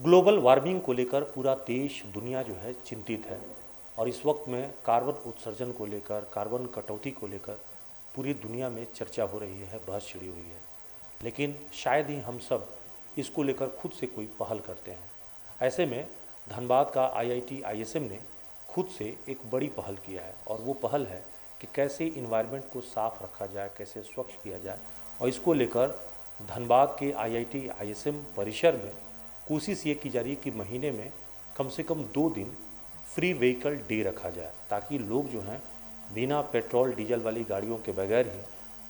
Global warming को लेकर पूरा देश दुनिया जो है चिंतित है और इस वक्त में कार्बन उत्सर्जन को लेकर कार्बन कटौती को लेकर पूरी दुनिया में चर्चा हो रही है, बहस छिड़ी हुई है। लेकिन शायद ही हम सब इसको लेकर खुद से कोई पहल करते हैं। ऐसे में धनबाद का आईआईटी आईएसएम ने खुद से एक बड़ी पहल किया है और वो पहल है कि कैसे इन्वायरमेंट को साफ रखा जाए, कैसे स्वच्छ किया जाए। और इसको लेकर धनबाद के आईआईटी आईएसएम परिसर में कोशिश ये की जा रही है कि महीने में कम से कम 2 दिन फ्री व्हीकल डे रखा जाए, ताकि लोग जो हैं बिना पेट्रोल डीजल वाली गाड़ियों के बगैर ही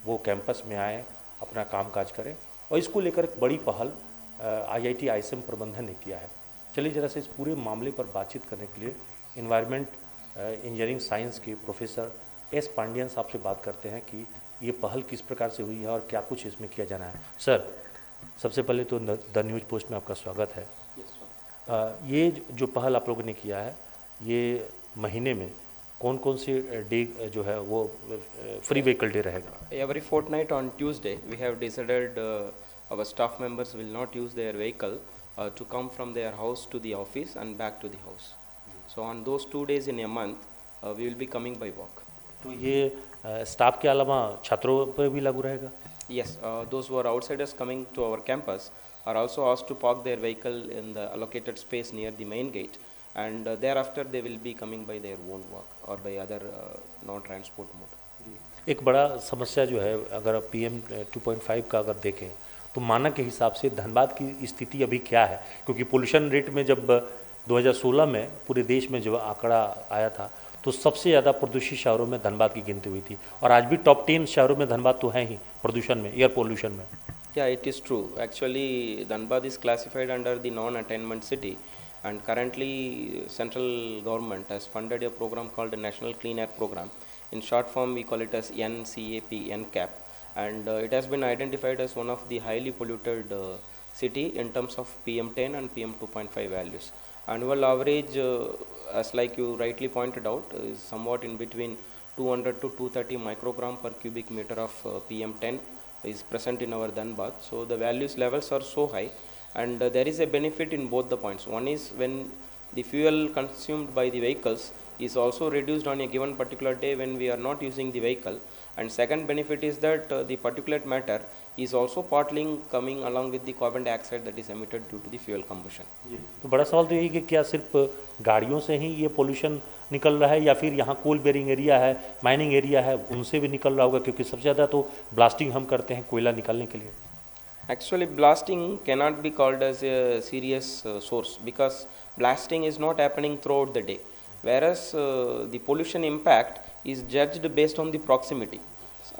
वो कैंपस में आए, अपना कामकाज करें। और इसको लेकर एक बड़ी पहल आईआईटी आईएसएम प्रबंधन ने किया है। चलिए जरा से इस पूरे मामले पर बातचीत करने के लिए इन्वायरमेंट इंजीनियरिंग साइंस के प्रोफेसर एस पांडियन साहब से बात करते हैं कि ये पहल किस प्रकार से हुई है और क्या कुछ इसमें किया जाना है। सर, सबसे पहले तो द न्यूज़ पोस्ट में आपका स्वागत है। ये जो पहल आप लोगों ने किया है, ये महीने में कौन कौन से डे जो है वो फ्री व्हीकल डे रहेगा? Every fortnight on Tuesday, we have decided our staff members will not use their vehicle to come from their house to the office and back to the house. So on those 2 days in a month, we will be coming by walk. तो ये staff के अलावा छात्रों पर भी लागू रहेगा? Yes, those who are outsiders coming to our campus are also asked to park their vehicle in the allocated space near the main gate, and thereafter they will be coming by their own walk or by other non-transport mode. एक बड़ा समस्या जो है, अगर PM 2.5 का अगर देखें तो मानक के हिसाब से धनबाद की स्थिति अभी क्या है? क्योंकि पोल्यूशन रेट में जब 2016 में पूरे देश में जो आंकड़ा आया था तो सबसे ज़्यादा प्रदूषित शहरों में धनबाद की गिनती हुई थी और आज भी टॉप 10 शहरों में धनबाद तो है ही प्रदूषण में, एयर पोल्यूशन में। Yeah, it is true. Actually, Dhanbad is classified under the non-attainment city, and currently central government has funded a program called the National Clean Air Program. In short form, we call it as NCAP, NCAP, and it has been identified as one of the highly polluted city in terms of PM10 and PM2.5 values. Annual average, as like you rightly pointed out, is somewhat in between 200 to 230 microgram per cubic meter of PM10 is present in our Dhanbad. So the values levels are so high, and there is a benefit in both the points. One is when the fuel consumed by the vehicles is also reduced on a given particular day when we are not using the vehicle, and second benefit is that the particulate matter is also partly coming along with the carbon dioxide that is emitted due to the fuel combustion. तो बड़ा सवाल तो यही कि क्या सिर्फ गाड़ियों से ही ये पोल्यूशन निकल रहा है या फिर यहाँ कोल बेरिंग एरिया है, माइनिंग एरिया है, उनसे भी निकल रहा होगा? क्योंकि सबसे ज़्यादा तो ब्लास्टिंग हम करते हैं कोयला निकालने के लिए। Actually, blasting cannot be called as a serious source because blasting is not happening throughout the day, whereas the pollution impact is judged based on the proximity.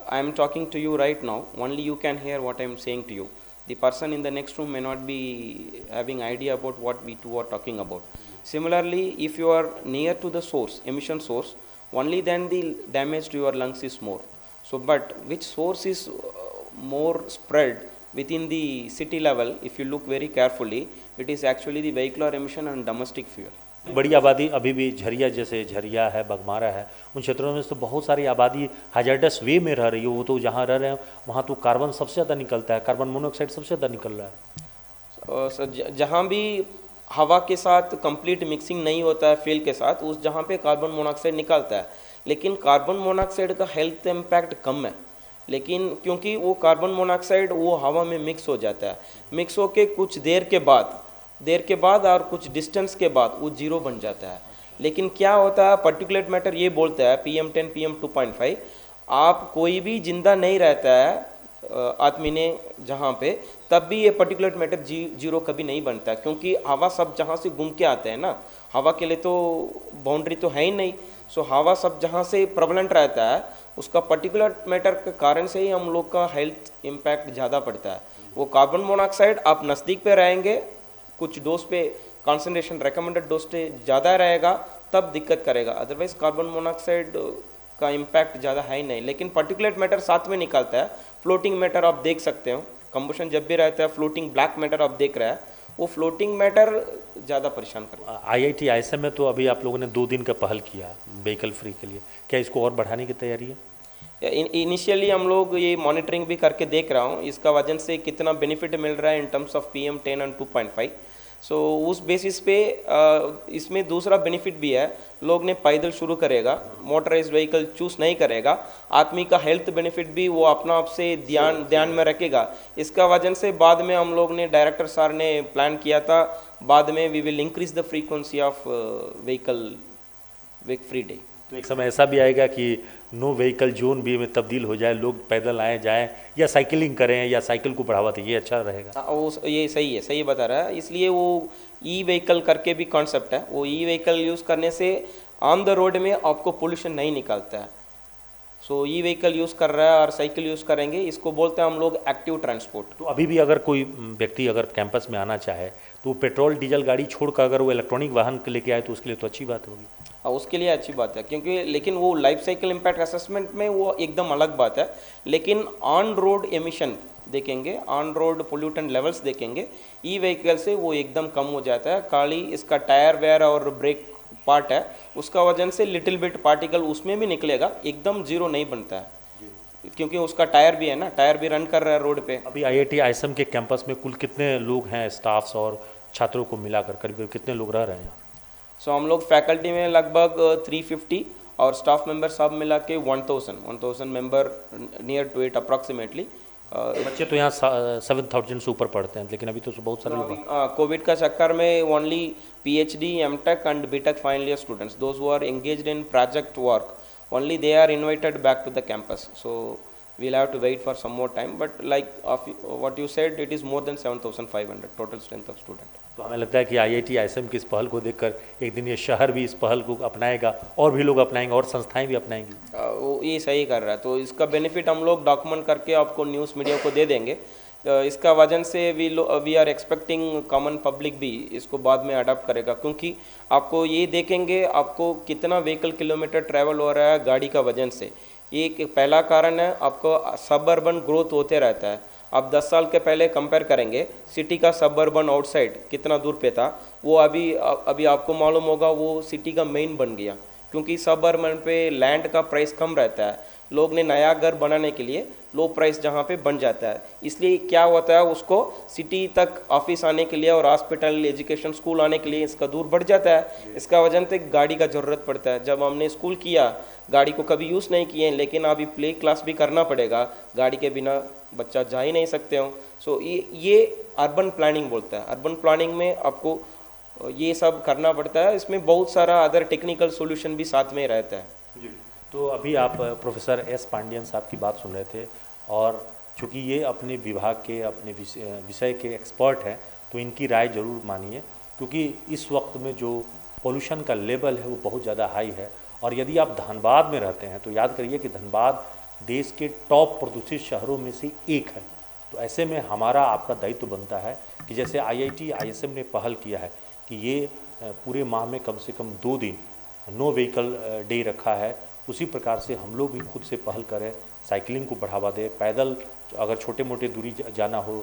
I am talking to you right now, only you can hear what I am saying to you. The person in the next room may not be having idea about what we two are talking about. Similarly, if you are near to the source, emission source, only then the damage to your lungs is more. So, but which source is more spread within the city level, if you look very carefully, it is actually the vehicular emission and domestic fuel. बड़ी आबादी अभी भी झरिया, जैसे झरिया है, बगमारा है, उन क्षेत्रों में तो बहुत सारी आबादी हैजर्डस वे में रह रही है। वो तो जहाँ रह रहे हैं वहाँ तो कार्बन सबसे ज़्यादा निकलता है, कार्बन मोनोऑक्साइड सबसे ज़्यादा निकल रहा है। जहाँ भी हवा के साथ कंप्लीट मिक्सिंग नहीं होता है फ्यूल के साथ, उस जहाँ पे कार्बन मोनोऑक्साइड निकलता है, लेकिन कार्बन मोनोऑक्साइड का हेल्थ इम्पैक्ट कम है। लेकिन क्योंकि वो कार्बन मोनोऑक्साइड वो हवा में मिक्स हो जाता है, मिक्स होके कुछ देर के बाद और कुछ डिस्टेंस के बाद वो जीरो बन जाता है। लेकिन क्या होता है, पर्टिकुलेट मैटर ये बोलता है PM10 PM2.5, आप कोई भी जिंदा नहीं रहता है आदमी ने जहाँ पे, तब भी ये पर्टिकुलेट मैटर जीरो कभी नहीं बनता है, क्योंकि हवा सब जहाँ से घूम के आते हैं ना, हवा के लिए तो बाउंड्री तो है ही नहीं। सो हवा सब जहाँ से प्रेवलेंट रहता है, उसका पर्टिकुलर मैटर के कारण से ही हम लोग का हेल्थ इम्पैक्ट ज़्यादा पड़ता है। वो कार्बन मोनोऑक्साइड आप नज़दीक पे रहेंगे, कुछ डोज पे कॉन्सेंट्रेशन रिकमेंडेड डोज से ज़्यादा रहेगा, तब दिक्कत करेगा। अदरवाइज कार्बन मोनोऑक्साइड का इम्पैक्ट ज़्यादा है ही नहीं। लेकिन पर्टिकुलेट मैटर साथ में निकलता है, फ्लोटिंग मैटर आप देख सकते हो, कंबशन जब भी रहता है फ्लोटिंग ब्लैक मैटर आप देख रहे हैं, वो फ्लोटिंग मैटर ज़्यादा परेशान करता है। आईआईटी आईएसएम में तो अभी आप लोगों ने 2 दिन का पहल किया व्हीकल फ्री के लिए, क्या इसको और बढ़ाने की तैयारी है? इनिशियली हम लोग ये मॉनिटरिंग भी करके देख रहा हूँ इसका वजन से कितना बेनिफिट मिल रहा है in terms of PM10 and 2.5। सो उस बेसिस पे इसमें दूसरा बेनिफिट भी है, लोग ने पैदल शुरू करेगा, मोटराइज व्हीकल चूज़ नहीं करेगा, आदमी का हेल्थ बेनिफिट भी वो अपना आप से ध्यान में रखेगा। इसका वजह से बाद में हम लोग ने, डायरेक्टर सर ने प्लान किया था, बाद में we will increase the frequency of vehicle free day. तो एक समय ऐसा भी आएगा कि नो व्हीकल जोन भी में तब्दील हो जाए, लोग पैदल आए जाएं या साइकिलिंग करें या साइकिल को बढ़ावा दें, ये अच्छा रहेगा। वो ये सही है, सही बता रहा है। इसलिए वो ई व्हीकल करके भी कॉन्सेप्ट है, वो ई व्हीकल यूज़ करने से ऑन द रोड में आपको पोल्यूशन नहीं निकलता है। सो ई व्हीकल यूज़ कर रहा है और साइकिल यूज़ करेंगे, इसको बोलते हैं हम लोग एक्टिव ट्रांसपोर्ट। तो अभी भी अगर कोई व्यक्ति अगर कैंपस में आना चाहे तो वो पेट्रोल डीजल गाड़ी छोड़कर अगर वो इलेक्ट्रॉनिक वाहन लेके आए तो उसके लिए तो अच्छी बात होगी। उसके लिए अच्छी बात है, क्योंकि लेकिन वो लाइफ साइकिल इम्पैक्ट असेसमेंट में वो एकदम अलग बात है। लेकिन ऑन रोड एमिशन देखेंगे, ऑन रोड पोल्यूटेंट लेवल्स देखेंगे, ई व्हीकल से वो एकदम कम हो जाता है। खाली इसका टायर वेयर और ब्रेक पार्ट है, उसका वजन से लिटिल बिट पार्टिकल उसमें भी निकलेगा, एकदम जीरो नहीं बनता है, क्योंकि उसका टायर भी है ना, टायर भी रन कर रहा है रोड पे। अभी IIT ISM के कैंपस में कुल कितने लोग हैं, स्टाफ्स और छात्रों को मिलाकर करीब कितने लोग रह रहे हैं? सो हम लोग फैकल्टी में लगभग 350 और स्टाफ मेंबर सब मिला के 1000 member near to it approximately. बच्चे तो यहाँ 7000 से ऊपर पढ़ते हैं, लेकिन अभी तो बहुत सारे लोग। कोविड का चक्कर में only PhD, MTech and BTech final year students, those who are engaged in project work, only they are invited back to the campus. So we'll have to wait for some more time, but like what you said, it is more than 7500 total strength of student. तो हमें लगता है कि IIT ISM की इस पहल को देखकर एक दिन ये शहर भी इस पहल को अपनाएगा और भी लोग अपनाएंगे और संस्थाएं भी अपनाएंगी। वो ये सही कर रहा है, तो इसका बेनिफिट हम लोग डॉक्यूमेंट करके आपको न्यूज़ मीडिया को दे देंगे। इसका वजन से we are expecting common public भी इसको बाद में अडॉप्ट करेगा, क्योंकि आपको ये देखेंगे आपको कितना व्हीकल किलोमीटर ट्रैवल हो रहा है गाड़ी का वजन से। ये एक पहला कारण है, आपको सब अर्बन ग्रोथ होते रहता है। आप 10 साल के पहले कंपेयर करेंगे सिटी का सब अर्बन आउटसाइड कितना दूर पे था, वो अभी आपको मालूम होगा वो सिटी का मेन बन गया, क्योंकि सब अर्बन पे लैंड का प्राइस कम रहता है, लोग ने नया घर बनाने के लिए लो प्राइस जहाँ पे बन जाता है। इसलिए क्या होता है, उसको सिटी तक ऑफिस आने के लिए और हॉस्पिटल, एजुकेशन, स्कूल आने के लिए इसका दूर बढ़ जाता है। इसका वजह से गाड़ी का ज़रूरत पड़ता है। जब हमने स्कूल किया, गाड़ी को कभी यूज़ नहीं किए, लेकिन अभी प्ले क्लास भी करना पड़ेगा, गाड़ी के बिना बच्चा जा ही नहीं सकते हो। सो ये अर्बन प्लानिंग बोलता है। अर्बन प्लानिंग में आपको ये सब करना पड़ता है, इसमें बहुत सारा अदर टेक्निकल सोल्यूशन भी साथ में रहता है। जी, तो अभी आप प्रोफेसर S पांडियन साहब की बात सुन रहे थे, और चूँकि ये अपने विभाग के, अपने विषय के एक्सपर्ट हैं, तो इनकी राय ज़रूर मानिए, क्योंकि इस वक्त में जो पोल्यूशन का लेवल है वो बहुत ज़्यादा हाई है। और यदि आप धनबाद में रहते हैं तो याद करिए कि धनबाद देश के टॉप प्रदूषित शहरों में से एक है। तो ऐसे में हमारा आपका दायित्व बनता है कि जैसे IIT ISM ने पहल किया है कि ये पूरे माह में कम से कम 2 दिन नो व्हीकल डे रखा है, उसी प्रकार से हम लोग भी खुद से पहल करें, साइकिलिंग को बढ़ावा दें, पैदल अगर छोटे मोटे दूरी जाना हो,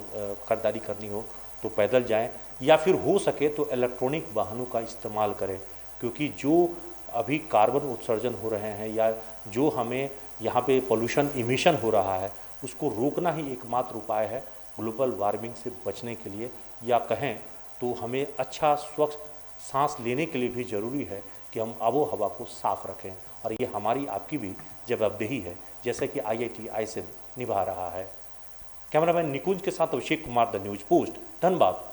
खरीदारी करनी हो तो पैदल जाएं, या फिर हो सके तो इलेक्ट्रॉनिक वाहनों का इस्तेमाल करें, क्योंकि जो अभी कार्बन उत्सर्जन हो रहे हैं या जो हमें यहाँ पे पोल्यूशन इमिशन हो रहा है, उसको रोकना ही एकमात्र उपाय है ग्लोबल वार्मिंग से बचने के लिए। या कहें तो हमें अच्छा स्वच्छ सांस लेने के लिए भी ज़रूरी है कि हम आबो हवा को साफ रखें, और ये हमारी आपकी भी जवाबदेही है, जैसे कि IIT ISM निभा रहा है। कैमरामैन निकुंज के साथ Abhishek Kumar, the News Post, Dhanbad.